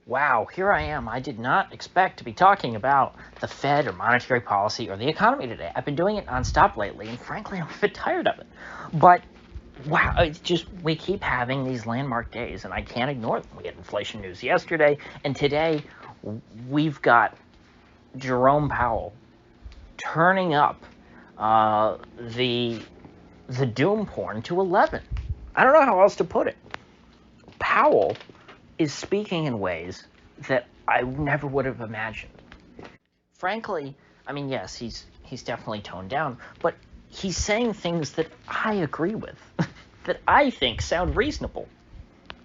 Wow, here I am. I did not expect to be talking about the Fed or monetary policy or the economy today. I've been doing it nonstop lately, and frankly, I'm a bit tired of it. But wow, it's just we keep having these landmark days, and I can't ignore them. We had inflation news yesterday, and today we've got Jerome Powell turning up the doom porn to 11. I don't know how else to put it. Powell is speaking in ways that I never would have imagined. Frankly, I mean, yes, he's definitely toned down, but he's saying things that I agree with, that I think sound reasonable.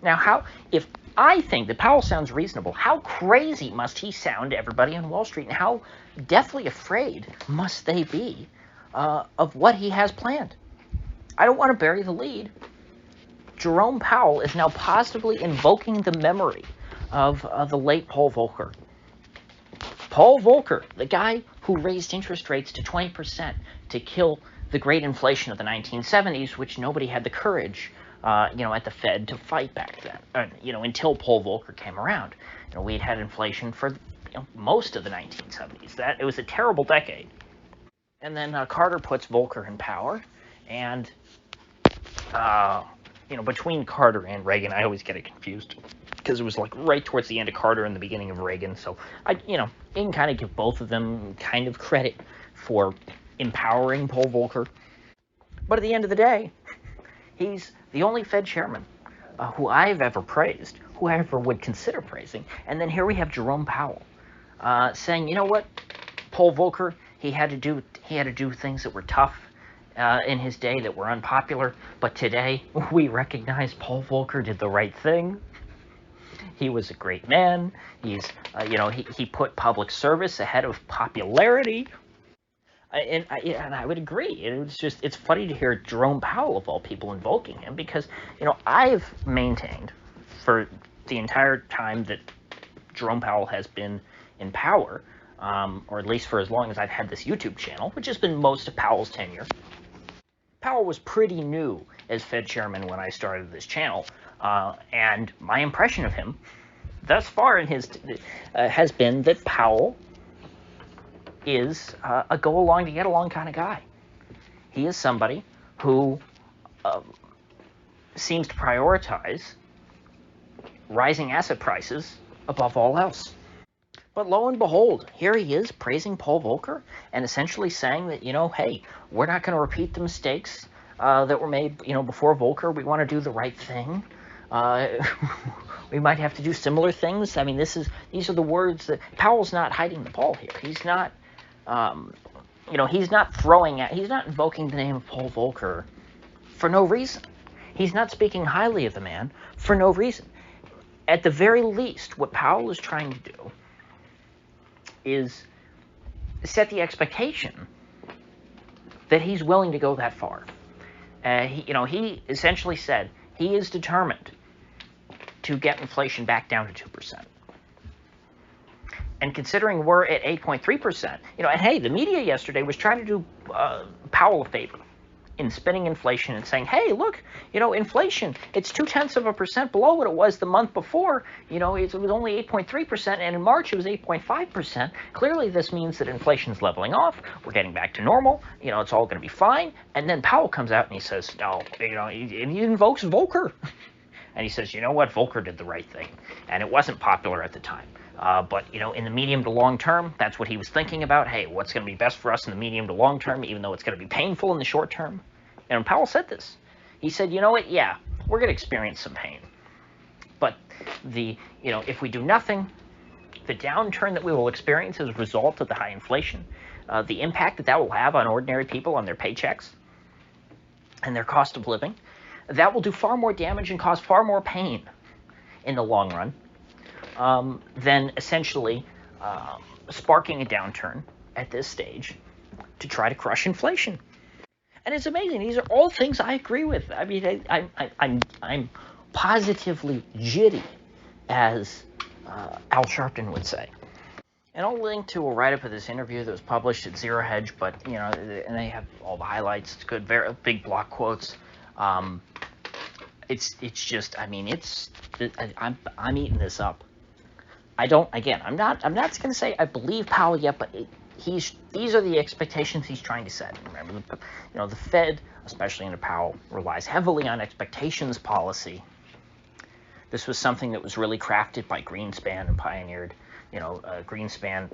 Now, if I think that Powell sounds reasonable, how crazy must he sound to everybody on Wall Street, and how deathly afraid must they be of what he has planned? I don't want to bury the lead. Jerome Powell is now positively invoking the memory of the late Paul Volcker. Paul Volcker, the guy who raised interest rates to 20% to kill the great inflation of the 1970s, which nobody had the courage, at the Fed to fight back then, until Paul Volcker came around. We'd had inflation for most of the 1970s. It was a terrible decade. And then Carter puts Volcker in power, and between Carter and Reagan, I always get it confused because it was like right towards the end of Carter and the beginning of Reagan. So I can kind of give both of them kind of credit for empowering Paul Volcker. But at the end of the day, he's the only Fed chairman who I've ever praised, who I ever would consider praising. And then here we have Jerome Powell saying, you know what, Paul Volcker, he had to do things that were tough in his day, that were unpopular, but today we recognize Paul Volcker did the right thing. He was a great man. He put public service ahead of popularity. And I would agree. It's funny to hear Jerome Powell, of all people, invoking him, because I've maintained for the entire time that Jerome Powell has been in power, or at least for as long as I've had this YouTube channel, which has been most of Powell's tenure. Powell was pretty new as Fed chairman when I started this channel, and my impression of him thus far in has been that Powell is a go-along-to-get-along kind of guy. He is somebody who seems to prioritize rising asset prices above all else. But lo and behold, here he is praising Paul Volcker and essentially saying that, hey, we're not going to repeat the mistakes that were made, before Volcker. We want to do the right thing. We might have to do similar things. I mean, these are the words that Powell's not hiding the ball here. He's not, he's not invoking the name of Paul Volcker for no reason. He's not speaking highly of the man for no reason. At the very least, what Powell is trying to do is set the expectation that he's willing to go that far. He essentially said he is determined to get inflation back down to 2%. And considering we're at 8.3%, and hey, the media yesterday was trying to do Powell a favor in spinning inflation and saying, hey, look, inflation, it's 0.2% below what it was the month before. It was only 8.3%, and in March it was 8.5%. Clearly, this means that inflation's leveling off. We're getting back to normal. It's all going to be fine. And then Powell comes out and he says, no, he invokes Volcker. And he says, you know what, Volcker did the right thing. And it wasn't popular at the time. But, in the medium to long term, that's what he was thinking about. Hey, what's going to be best for us in the medium to long term, even though it's going to be painful in the short term? And Powell said this. He said, you know what, yeah, we're going to experience some pain. But if we do nothing, the downturn that we will experience as a result of the high inflation, the impact that will have on ordinary people, on their paychecks, and their cost of living, that will do far more damage and cause far more pain in the long run than essentially sparking a downturn at this stage to try to crush inflation. And it's amazing. These are all things I agree with. I mean, I'm positively jitty, as Al Sharpton would say. And I'll link to a write-up of this interview that was published at Zero Hedge, but, and they have all the highlights. It's good, very big block quotes. It's just, I mean, I'm eating this up. I'm not going to say I believe Powell yet, but these are the expectations he's trying to set. Remember, the Fed, especially under Powell, relies heavily on expectations policy. This was something that was really crafted by Greenspan and pioneered. Greenspan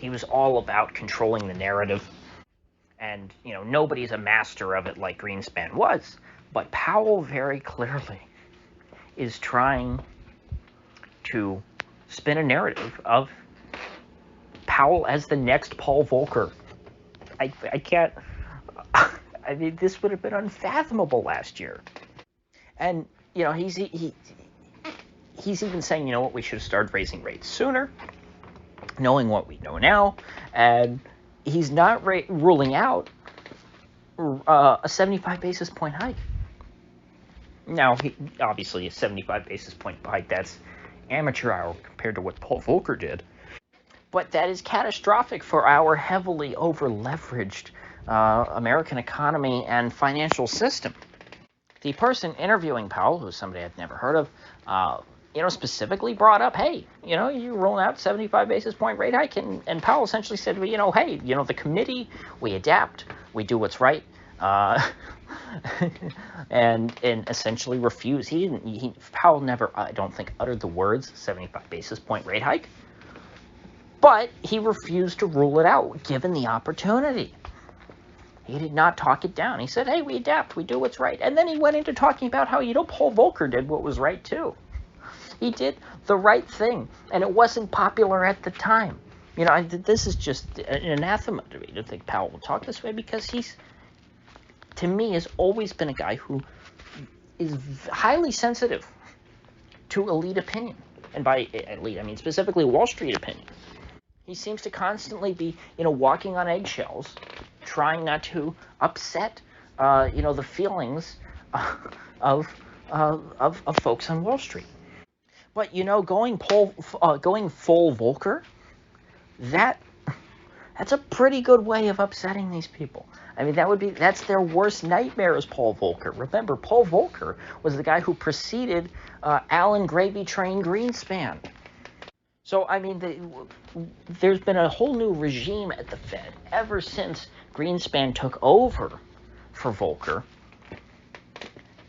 he was all about controlling the narrative, and nobody's a master of it like Greenspan was. But Powell very clearly is trying to spin a narrative of Powell as the next Paul Volcker. I can't. I mean, this would have been unfathomable last year. And he's even saying, what, we should have started raising rates sooner, knowing what we know now, and he's not ruling out a 75 basis point hike. Now, obviously, a 75 basis point hike, that's amateur hour compared to what Paul Volcker did. But that is catastrophic for our heavily over-leveraged American economy and financial system. The person interviewing Powell, who's somebody I've never heard of, specifically brought up, hey, you rolling out 75 basis point rate hike, and Powell essentially said, well, hey, the committee, we adapt, we do what's right, and essentially refused. Powell never, I don't think, uttered the words 75 basis point rate hike, but he refused to rule it out given the opportunity. He did not talk it down. He said, hey, we adapt, we do what's right. And then he went into talking about how, Paul Volcker did what was right too. He did the right thing, and it wasn't popular at the time. This is just an anathema to me to think Powell will talk this way, because he's, to me, has always been a guy who is highly sensitive to elite opinion. And by elite, I mean specifically Wall Street opinion. He seems to constantly be, walking on eggshells, trying not to upset, the feelings of folks on Wall Street. But going full Volcker, that's a pretty good way of upsetting these people. I mean, that's their worst nightmare is Paul Volcker. Remember, Paul Volcker was the guy who preceded Alan Gravy Train Greenspan. So, I mean, there's been a whole new regime at the Fed ever since Greenspan took over for Volcker.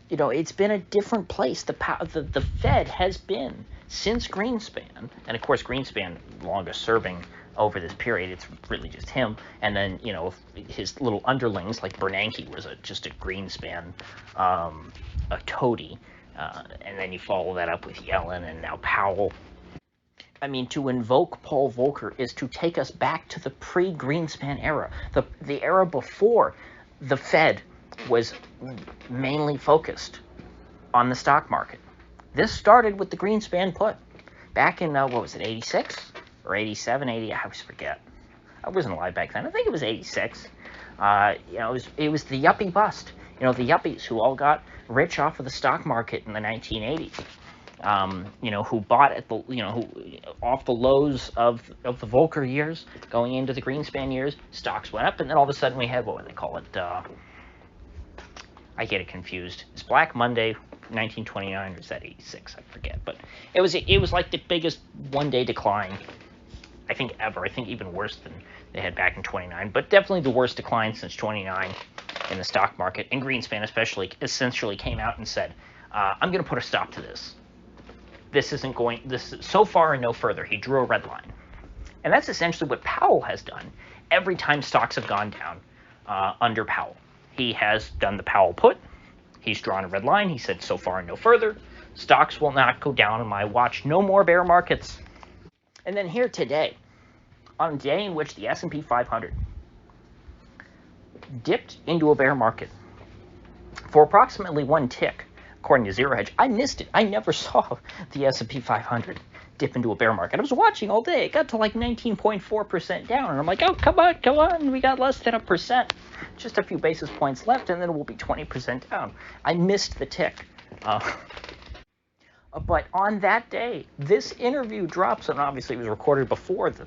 It's been a different place. The Fed has been, since Greenspan, and of course Greenspan longest serving over this period, it's really just him, and then, his little underlings, like Bernanke was just a Greenspan, a toady, and then you follow that up with Yellen and now Powell. I mean, to invoke Paul Volcker is to take us back to the pre-Greenspan era, the era before the Fed was mainly focused on the stock market. This started with the Greenspan put back in, 86 or 87, 80, I always forget. I wasn't alive back then. I think it was 86. It was the yuppie bust. The yuppies who all got rich off of the stock market in the 1980s. Who bought at the, who off the lows of the Volcker years, going into the Greenspan years, stocks went up, and then all of a sudden we had, what would they call it? I get it confused. It's Black Monday, 1929, or is that 86? I forget. But it was like the biggest one-day decline, I think, ever. I think even worse than they had back in 29, but definitely the worst decline since 29 in the stock market. And Greenspan especially essentially came out and said, I'm going to put a stop to this. This is so far and no further. He drew a red line. And that's essentially what Powell has done every time stocks have gone down under Powell. He has done the Powell put. He's drawn a red line. He said so far and no further. Stocks will not go down on my watch. No more bear markets. And then here today, on a day in which the S&P 500 dipped into a bear market for approximately one tick, according to Zero Hedge. I missed it. I never saw the S&P 500 dip into a bear market. I was watching all day. It got to like 19.4% down, and I'm like, oh, come on. We got less than 1%. Just a few basis points left, and then we'll be 20% down. I missed the tick. But on that day, this interview drops, and obviously it was recorded before the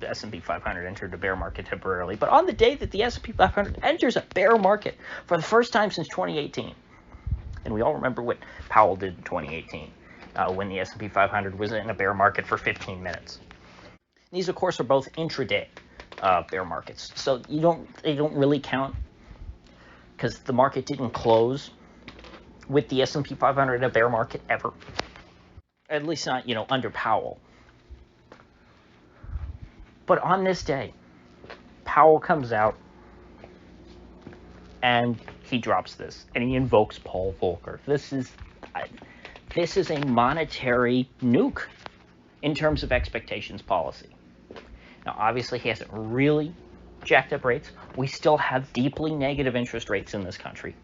S&P 500 entered a bear market temporarily. But on the day that the S&P 500 enters a bear market for the first time since 2018, and we all remember what Powell did in 2018. when the S&P 500 was in a bear market for 15 minutes. These, of course, are both intraday bear markets, so they don't really count because the market didn't close with the S&P 500 in a bear market ever. At least not, under Powell. But on this day, Powell comes out and he drops this, and he invokes Paul Volcker. This is a monetary nuke in terms of expectations policy. Now, obviously, he hasn't really jacked up rates. We still have deeply negative interest rates in this country.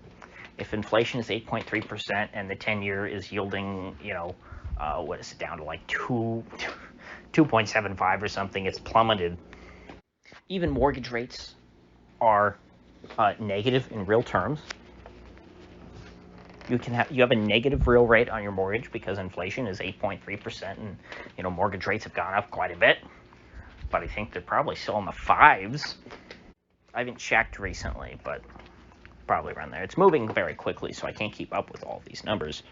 If inflation is 8.3% and the 10-year is yielding, what is it, down to like 2.75 or something, it's plummeted. Even mortgage rates are negative in real terms. You have a negative real rate on your mortgage because inflation is 8.3%, and mortgage rates have gone up quite a bit. But I think they're probably still in the fives. I haven't checked recently, but probably around there. It's moving very quickly, so I can't keep up with all of these numbers.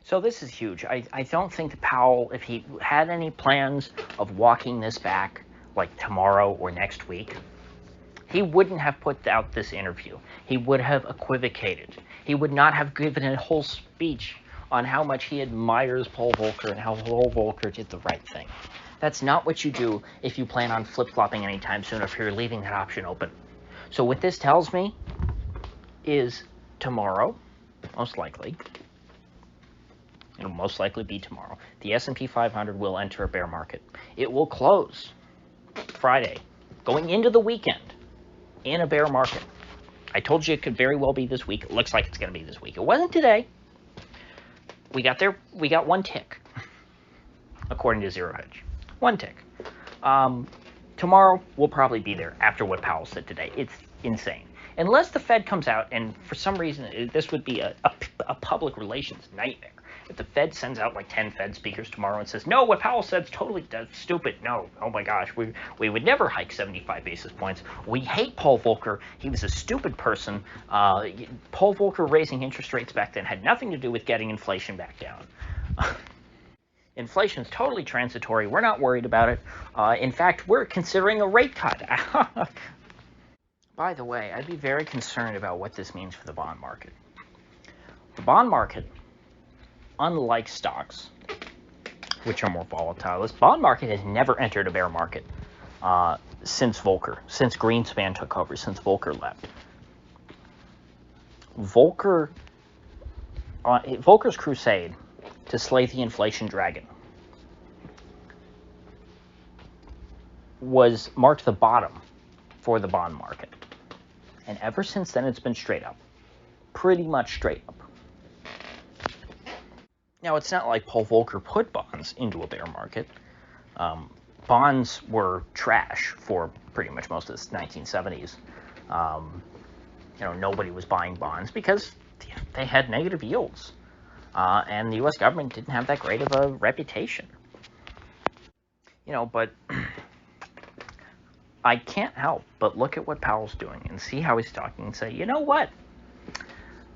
So this is huge. I don't think that Powell, if he had any plans of walking this back like tomorrow or next week, he wouldn't have put out this interview. He would have equivocated. He would not have given a whole speech on how much he admires Paul Volcker and how Paul Volcker did the right thing. That's not what you do if you plan on flip-flopping anytime soon, if you're leaving that option open. So what this tells me is tomorrow, most likely, it'll most likely be tomorrow, the S&P 500 will enter a bear market. It will close Friday, going into the weekend, in a bear market. I told you it could very well be this week. It looks like it's going to be this week. It wasn't today. We got one tick, according to Zero Hedge. One tick. Tomorrow, we'll probably be there after what Powell said today. It's insane. Unless the Fed comes out, and for some reason, this would be a public relations nightmare. If the Fed sends out like 10 Fed speakers tomorrow and says, no, what Powell said is totally stupid. No, oh my gosh, we would never hike 75 basis points. We hate Paul Volcker. He was a stupid person. Paul Volcker raising interest rates back then had nothing to do with getting inflation back down. Inflation's totally transitory. We're not worried about it. In fact, we're considering a rate cut. By the way, I'd be very concerned about what this means for the bond market. The bond market, unlike stocks, which are more volatile, this bond market has never entered a bear market since Greenspan took over, since Volcker left. Volcker's crusade to slay the inflation dragon marked the bottom for the bond market. And ever since then, it's been straight up. Pretty much straight up. Now, it's not like Paul Volcker put bonds into a bear market. Bonds were trash for pretty much most of the 1970s. Nobody was buying bonds because they had negative yields. And the U.S. government didn't have that great of a reputation. But I can't help but look at what Powell's doing and see how he's talking and say, you know what?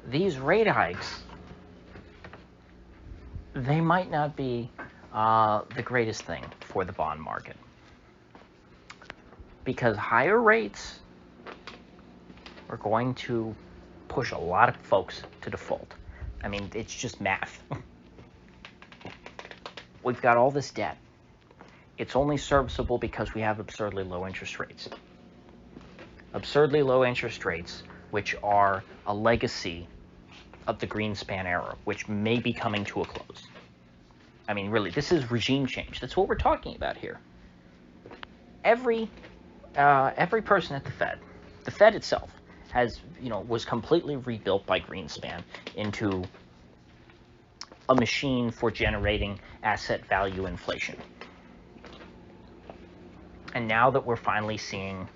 These rate hikes, they might not be the greatest thing for the bond market. Because higher rates are going to push a lot of folks to default. I mean, it's just math. We've got all this debt. It's only serviceable because we have absurdly low interest rates. Absurdly low interest rates, which are a legacy of the Greenspan era, which may be coming to a close. I mean, really, this is regime change. That's what we're talking about here. Every person at the Fed itself was completely rebuilt by Greenspan into a machine for generating asset value inflation. And now that we're finally seeing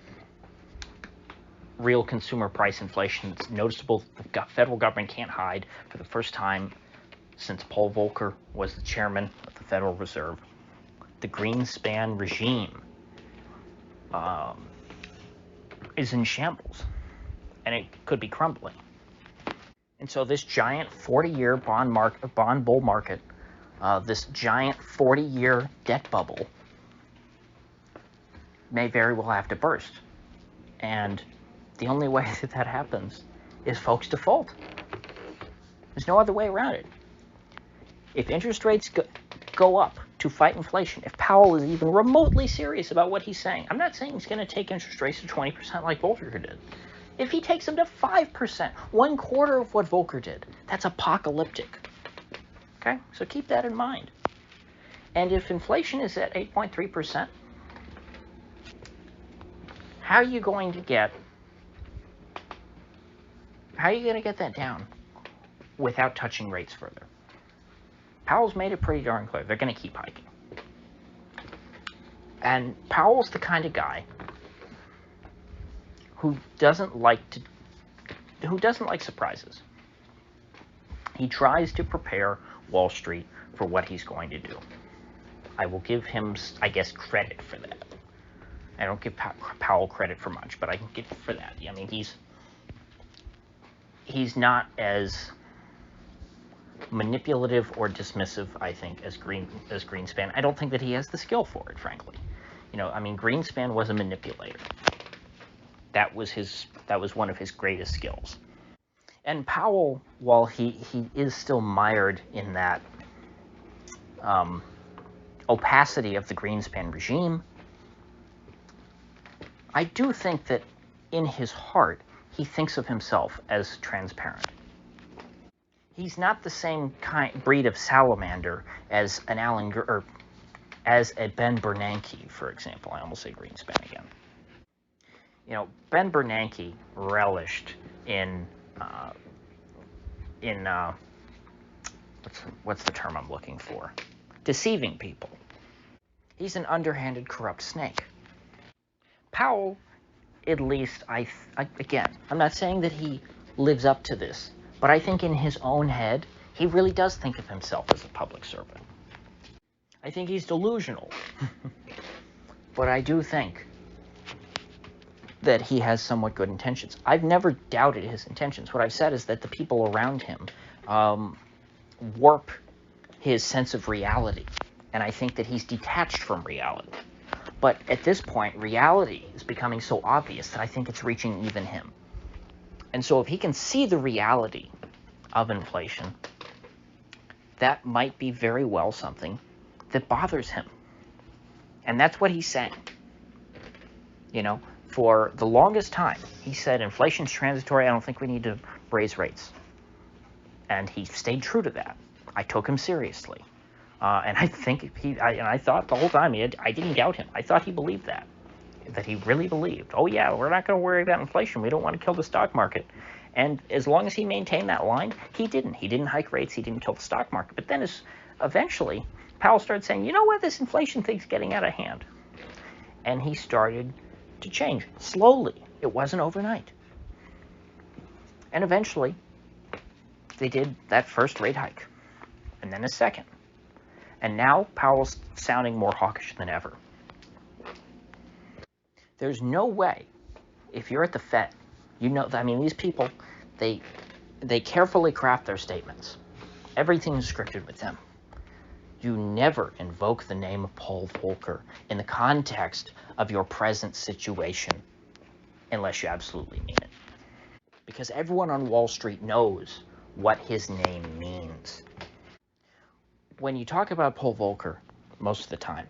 real consumer price inflation, it's noticeable. The federal government can't hide for the first time since Paul Volcker was the chairman of the Federal Reserve. The Greenspan regime is in shambles, and it could be crumbling. And so this giant 40-year bond bull market this giant 40-year debt bubble may very well have to burst. And the only way that that happens is folks default. There's no other way around it. If interest rates go up to fight inflation, if Powell is even remotely serious about what he's saying, I'm not saying he's going to take interest rates to 20% like Volcker did. If he takes them to 5%, 1/4 of what Volcker did, that's apocalyptic. Okay? So keep that in mind. And if inflation is at 8.3%, how are you going to get that down without touching rates further? Powell's made it pretty darn clear. They're going to keep hiking. And Powell's the kind of guy who doesn't like surprises. He tries to prepare Wall Street for what he's going to do. I will give him, I guess, credit for that. I don't give Powell credit for much, but I can give for that. I mean, he's not as manipulative or dismissive, I think, as Greenspan. I don't think that he has the skill for it, frankly. I mean, Greenspan was a manipulator. That was one of his greatest skills. And Powell, while he is still mired in that opacity of the Greenspan regime, I do think that in his heart, he thinks of himself as transparent. He's not the same breed of salamander as an as a Ben Bernanke, for example. I almost say Greenspan again. Ben Bernanke relished in what's the term I'm looking for? Deceiving people. He's an underhanded, corrupt snake. Powell, at least, again, I'm not saying that he lives up to this, but I think in his own head, he really does think of himself as a public servant. I think he's delusional, but I do think that he has somewhat good intentions. I've never doubted his intentions. What I've said is that the people around him warp his sense of reality, and I think that he's detached from reality. But at this point, reality is becoming so obvious that I think it's reaching even him. And so if he can see the reality of inflation, that might be very well something that bothers him. And that's what he's saying. For the longest time, he said inflation's transitory, I don't think we need to raise rates. And he stayed true to that. I took him seriously. And I think I thought the whole time, I didn't doubt him. I thought he believed that he really believed, oh yeah, we're not going to worry about inflation. We don't want to kill the stock market. And as long as he maintained that line, he didn't. He didn't hike rates. He didn't kill the stock market. But then eventually, Powell started saying, you know what, this inflation thing's getting out of hand. And he started to change slowly. It wasn't overnight. And eventually, they did that first rate hike, and then a second. And now Powell's sounding more hawkish than ever. There's no way, if you're at the Fed, these people, they carefully craft their statements. Everything's scripted with them. You never invoke the name of Paul Volcker in the context of your present situation unless you absolutely mean it. Because everyone on Wall Street knows what his name means. When you talk about Paul Volcker, most of the time,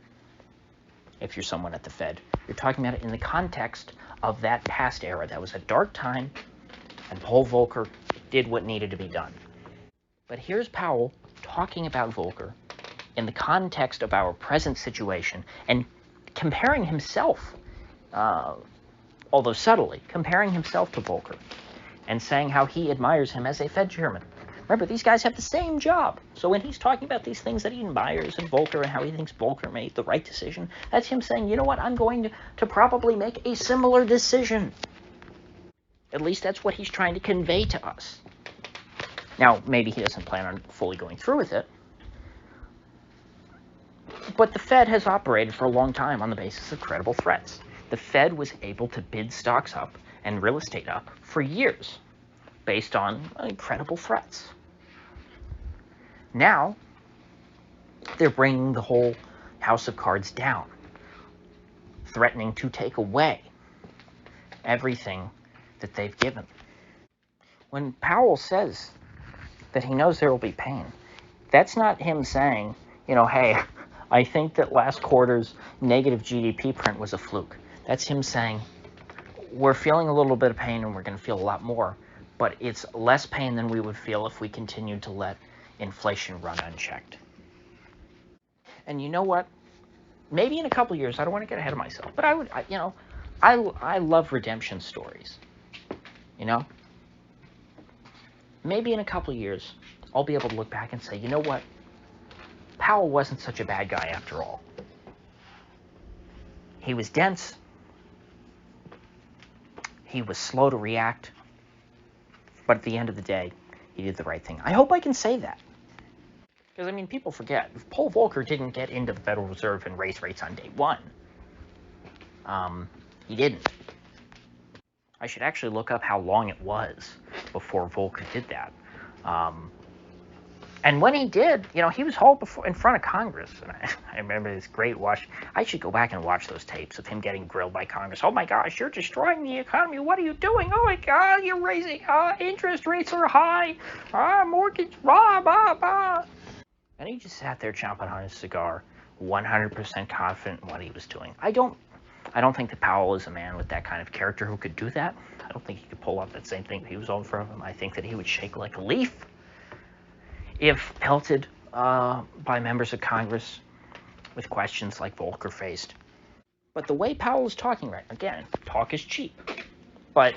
if you're someone at the Fed, you're talking about it in the context of that past era. That was a dark time, and Paul Volcker did what needed to be done. But here's Powell talking about Volcker in the context of our present situation and comparing himself, although subtly, comparing himself to Volcker and saying how he admires him as a Fed chairman. Remember, these guys have the same job. So when he's talking about these things that he admires in Volcker and how he thinks Volcker made the right decision, that's him saying, you know what, I'm going to probably make a similar decision. At least that's what he's trying to convey to us. Now, maybe he doesn't plan on fully going through with it. But the Fed has operated for a long time on the basis of credible threats. The Fed was able to bid stocks up and real estate up for years based on credible threats. Now, They're bringing the whole house of cards down, threatening to take away everything that they've given. When Powell says that he knows there will be pain, that's not him saying, hey, I think that last quarter's negative GDP print was a fluke. That's him saying, we're feeling a little bit of pain and we're going to feel a lot more, but it's less pain than we would feel if we continued to let inflation run unchecked. And you know what? Maybe in a couple of years, I don't want to get ahead of myself, but I love redemption stories. Maybe in a couple of years, I'll be able to look back and say, you know what? Powell wasn't such a bad guy after all. He was dense. He was slow to react. But at the end of the day, he did the right thing. I hope I can say that. Because, people forget. If Paul Volcker didn't get into the Federal Reserve and raise rates on day one, he didn't. I should actually look up how long it was before Volcker did that. And when he did, he was hauled in front of Congress. And I remember this great watch. I should go back and watch those tapes of him getting grilled by Congress. Oh my gosh, you're destroying the economy. What are you doing? Oh my God, you're raising interest rates are high. Mortgage, blah, blah, blah. And he just sat there chomping on his cigar, 100% confident in what he was doing. I don't think that Powell is a man with that kind of character who could do that. I don't think he could pull off that same thing he was all in front of him. I think that he would shake like a leaf if pelted by members of Congress with questions like Volcker faced. But the way Powell is talking right, again, talk is cheap. But,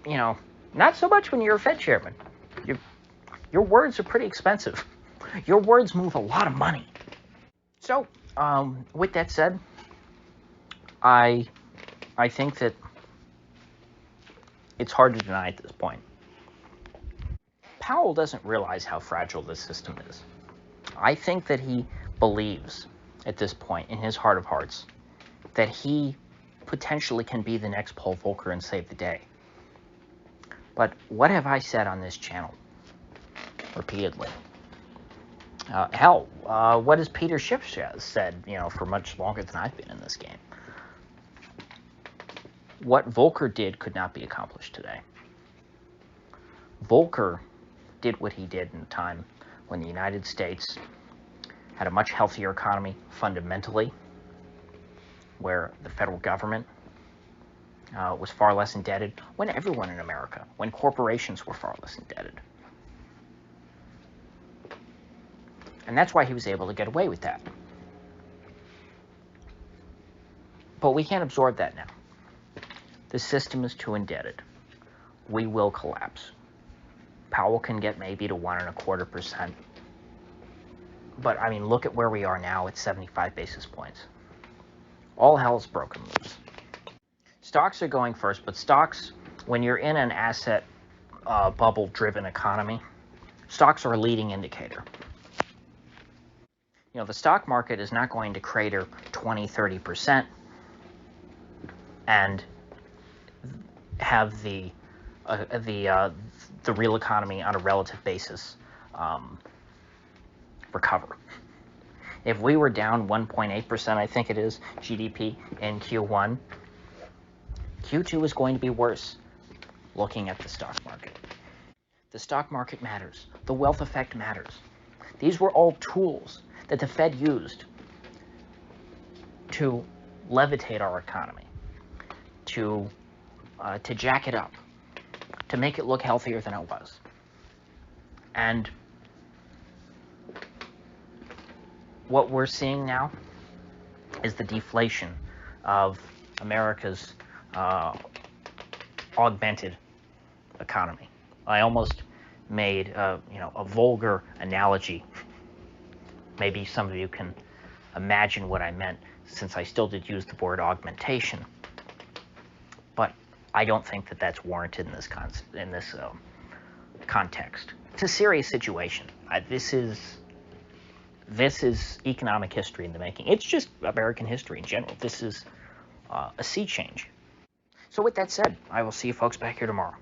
not so much when you're a Fed chairman. Your words are pretty expensive. Your words move a lot of money. So, with that said, I think that it's hard to deny at this point. Powell doesn't realize how fragile this system is. I think that he believes at this point, in his heart of hearts, that he potentially can be the next Paul Volcker and save the day. But what have I said on this channel repeatedly? What has Peter Schiff said, for much longer than I've been in this game? What Volcker did could not be accomplished today. Volcker did what he did in a time when the United States had a much healthier economy fundamentally, where the federal government was far less indebted, when everyone in America, when corporations were far less indebted. And that's why he was able to get away with that. But we can't absorb that now. The system is too indebted. We will collapse. Powell can get maybe to 1.25%. But, look at where we are now at 75 basis points. All hell's broken loose. Stocks are going first, but stocks, when you're in an asset bubble-driven economy, stocks are a leading indicator. The stock market is not going to crater 20, 30% and have the real economy on a relative basis recover. If we were down 1.8%, I think it is, GDP in Q1, Q2 is going to be worse looking at the stock market. The stock market matters. The wealth effect matters. These were all tools that the Fed used to levitate our economy, to jack it up, to make it look healthier than it was. And what we're seeing now is the deflation of America's augmented economy. I almost made a vulgar analogy. Maybe some of you can imagine what I meant, since I still did use the word augmentation. But I don't think that that's warranted in this context. It's a serious situation. This is economic history in the making. It's just American history in general. This is a sea change. So with that said, I will see you folks back here tomorrow.